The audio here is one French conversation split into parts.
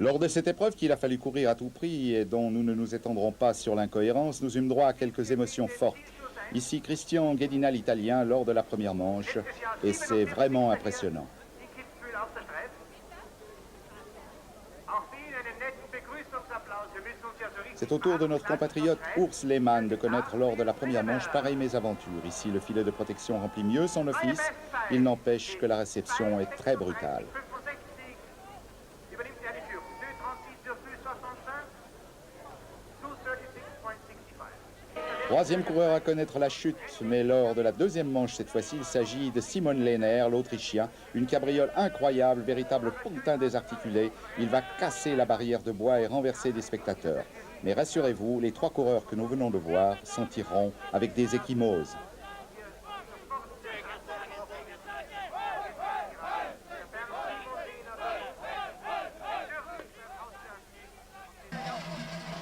Lors de cette épreuve qu'il a fallu courir à tout prix et dont nous ne nous étendrons pas sur l'incohérence, nous eûmes droit à quelques émotions fortes. Ici, Christian Guedina, l'Italien, lors de la première manche, et c'est vraiment impressionnant. C'est au tour de notre compatriote Urs Lehmann de connaître lors de la première manche pareille mésaventure. Ici, le filet de protection remplit mieux son office. Il n'empêche que la réception est très brutale. Troisième coureur à connaître la chute, mais lors de la deuxième manche cette fois-ci, il s'agit de Simon Lehner, l'Autrichien. Une cabriole incroyable, véritable pantin désarticulé. Il va casser la barrière de bois et renverser des spectateurs. Mais rassurez-vous, les trois coureurs que nous venons de voir s'en tireront avec des ecchymoses.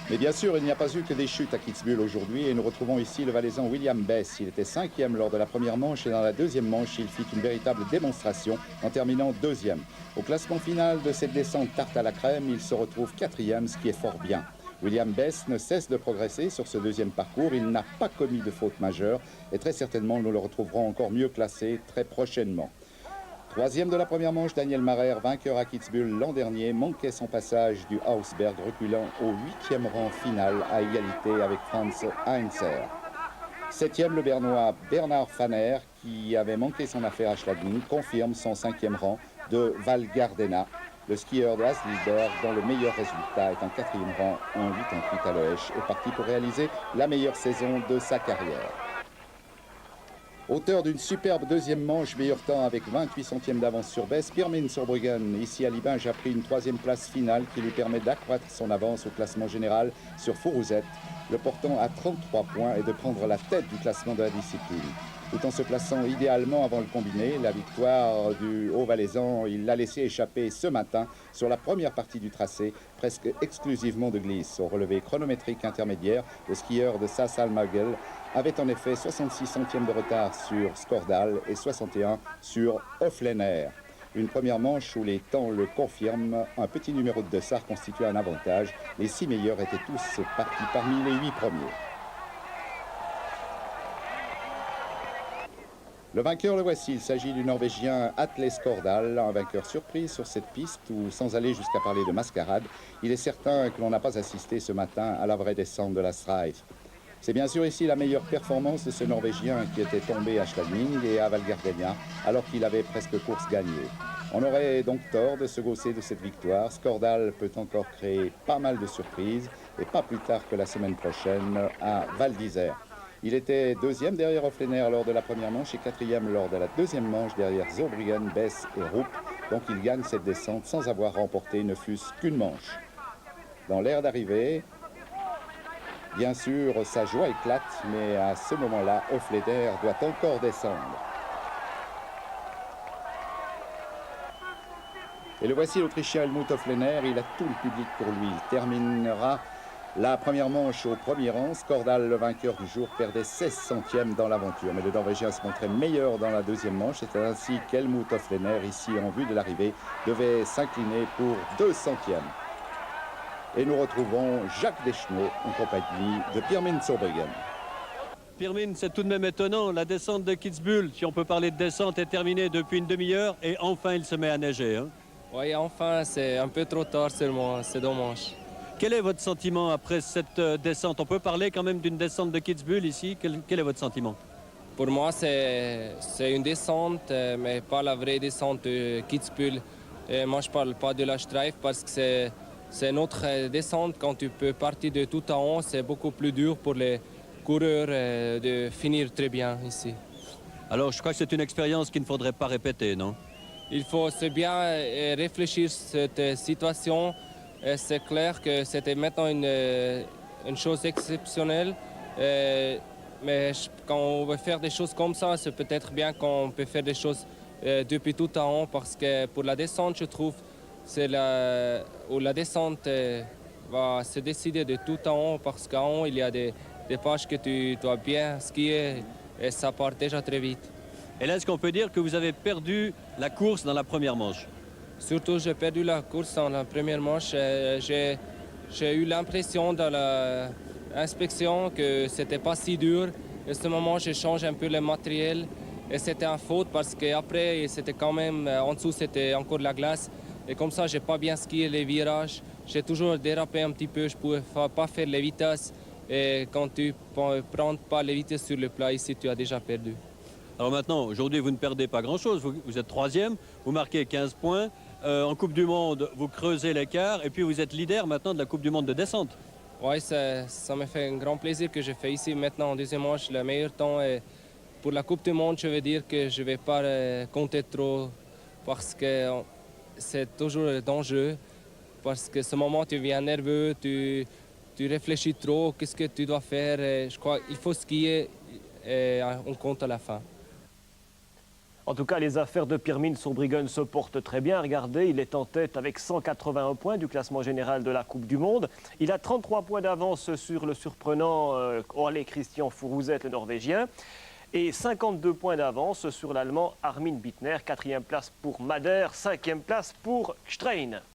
Mais bien sûr, il n'y a pas eu que des chutes à Kitzbühel aujourd'hui et nous retrouvons ici le Valaisan William Bess. Il était cinquième lors de la première manche et dans la deuxième manche, il fit une véritable démonstration en terminant deuxième. Au classement final de cette descente tarte à la crème, il se retrouve quatrième, ce qui est fort bien. William Bess ne cesse de progresser sur ce deuxième parcours. Il n'a pas commis de faute majeure et très certainement nous le retrouverons encore mieux classé très prochainement. Troisième de la première manche, Daniel Marer, vainqueur à Kitzbühel l'an dernier, manquait son passage du Hausberg, reculant au 8e rang final à égalité avec Franz Heinzer. Septième, le Bernois Bernard Pfanner, qui avait manqué son affaire à Schladming, confirme son 5e rang de Val Gardena. Le skieur de Hasselberg, dont le meilleur résultat est en 4e rang en 8,38 à Loèche, est parti pour réaliser la meilleure saison de sa carrière. Auteur d'une superbe deuxième manche, meilleur temps avec 28 centièmes d'avance sur Bess, Pirmin Zurbruggen, ici à Libinge, a pris une 3e place finale qui lui permet d'accroître son avance au classement général sur Fourouzet, le portant à 33 points et de prendre la tête du classement de la discipline. Tout en se plaçant idéalement avant le combiné, la victoire du Haut-Valaisan, il l'a laissé échapper ce matin sur la première partie du tracé, presque exclusivement de glisse. Au relevé chronométrique intermédiaire, le skieur de Saas-Almagel avait en effet 66 centièmes de retard sur Skordal et 61 sur Hoflener. Une première manche où les temps le confirment, un petit numéro de dossard constituait un avantage. Les 6 meilleurs étaient tous partis parmi les 8 premiers. Le vainqueur, le voici, il s'agit du Norvégien Atle Skordal, un vainqueur surprise sur cette piste où, sans aller jusqu'à parler de mascarade, il est certain que l'on n'a pas assisté ce matin à la vraie descente de la Strife. C'est bien sûr ici la meilleure performance de ce Norvégien qui était tombé à Schladming et à Val Gardena alors qu'il avait presque course gagnée. On aurait donc tort de se gausser de cette victoire. Skordal peut encore créer pas mal de surprises et pas plus tard que la semaine prochaine à Val d'Isère. Il était deuxième derrière Hoflener lors de la première manche et quatrième lors de la deuxième manche derrière Zurbruggen, Bess et Rupp. Donc il gagne cette descente sans avoir remporté ne fût-ce qu'une manche. Dans l'aire d'arrivée, bien sûr, sa joie éclate, mais à ce moment-là, Hoflener doit encore descendre. Et le voici, l'Autrichien Helmut Hoflener, il a tout le public pour lui. Il terminera la première manche au premier rang. Skordal, le vainqueur du jour, perdait 16 centièmes dans l'aventure. Mais le Norvégien se montrait meilleur dans la deuxième manche. C'est ainsi qu'Helmut Hoflener, ici en vue de l'arrivée, devait s'incliner pour 2 centièmes. Et nous retrouvons Jacques Deschenaux en compagnie de Pirmin Zurbruggen. Pirmin, c'est tout de même étonnant. La descente de Kitzbühel, si on peut parler de descente, est terminée depuis une demi-heure et enfin il se met à neiger. Hein? Oui, enfin, c'est un peu trop tard seulement, c'est dommage. Quel est votre sentiment après cette descente? On peut parler quand même d'une descente de Kitzbühel ici. Quel est votre sentiment? Pour moi, c'est une descente, mais pas la vraie descente de Kitzbühel. Et moi, je ne parle pas de la Strife parce que c'est notre descente. Quand tu peux partir de tout en haut, c'est beaucoup plus dur pour les coureurs de finir très bien ici. Alors, je crois que c'est une expérience qu'il ne faudrait pas répéter, non? Il faut bien réfléchir sur cette situation. C'est clair que c'était maintenant une chose exceptionnelle. Mais quand on veut faire des choses comme ça, c'est peut-être bien qu'on peut faire des choses depuis tout en haut. Parce que pour la descente, je trouve, c'est où la descente va se décider de tout en haut. Parce qu'en haut, il y a des pages que tu dois bien skier et ça part déjà très vite. Et là, est-ce qu'on peut dire que vous avez perdu la course dans la première manche? Surtout, j'ai perdu la course dans la première manche. J'ai eu l'impression dans l'inspection que c'était pas si dur. À ce moment, j'ai changé un peu le matériel et c'était une faute parce qu'après, c'était quand même, en dessous, c'était encore de la glace. Et comme ça, j'ai pas bien skié les virages. J'ai toujours dérapé un petit peu, je pouvais pas faire les vitesses. Et quand tu ne prends pas les vitesses sur le plat, ici, tu as déjà perdu. Alors maintenant, aujourd'hui, vous ne perdez pas grand-chose. Vous êtes troisième, vous marquez 15 points. En Coupe du Monde, vous creusez l'écart et puis vous êtes leader maintenant de la Coupe du Monde de descente. Oui, ça me fait un grand plaisir que je fais ici maintenant en deuxième manche le meilleur temps. Et pour la Coupe du Monde, je veux dire que je ne vais pas compter trop parce que c'est toujours dangereux. Parce que ce moment, tu viens nerveux, tu réfléchis trop, qu'est-ce que tu dois faire. Et je crois qu'il faut skier et on compte à la fin. En tout cas, les affaires de Pirmin Zurbriggen se portent très bien. Regardez, il est en tête avec 181 points du classement général de la Coupe du Monde. Il a 33 points d'avance sur le surprenant Ole Christian Furuzet, le Norvégien. Et 52 points d'avance sur l'Allemand Armin Bittner. 4e place pour Mader, 5e place pour Gstrein.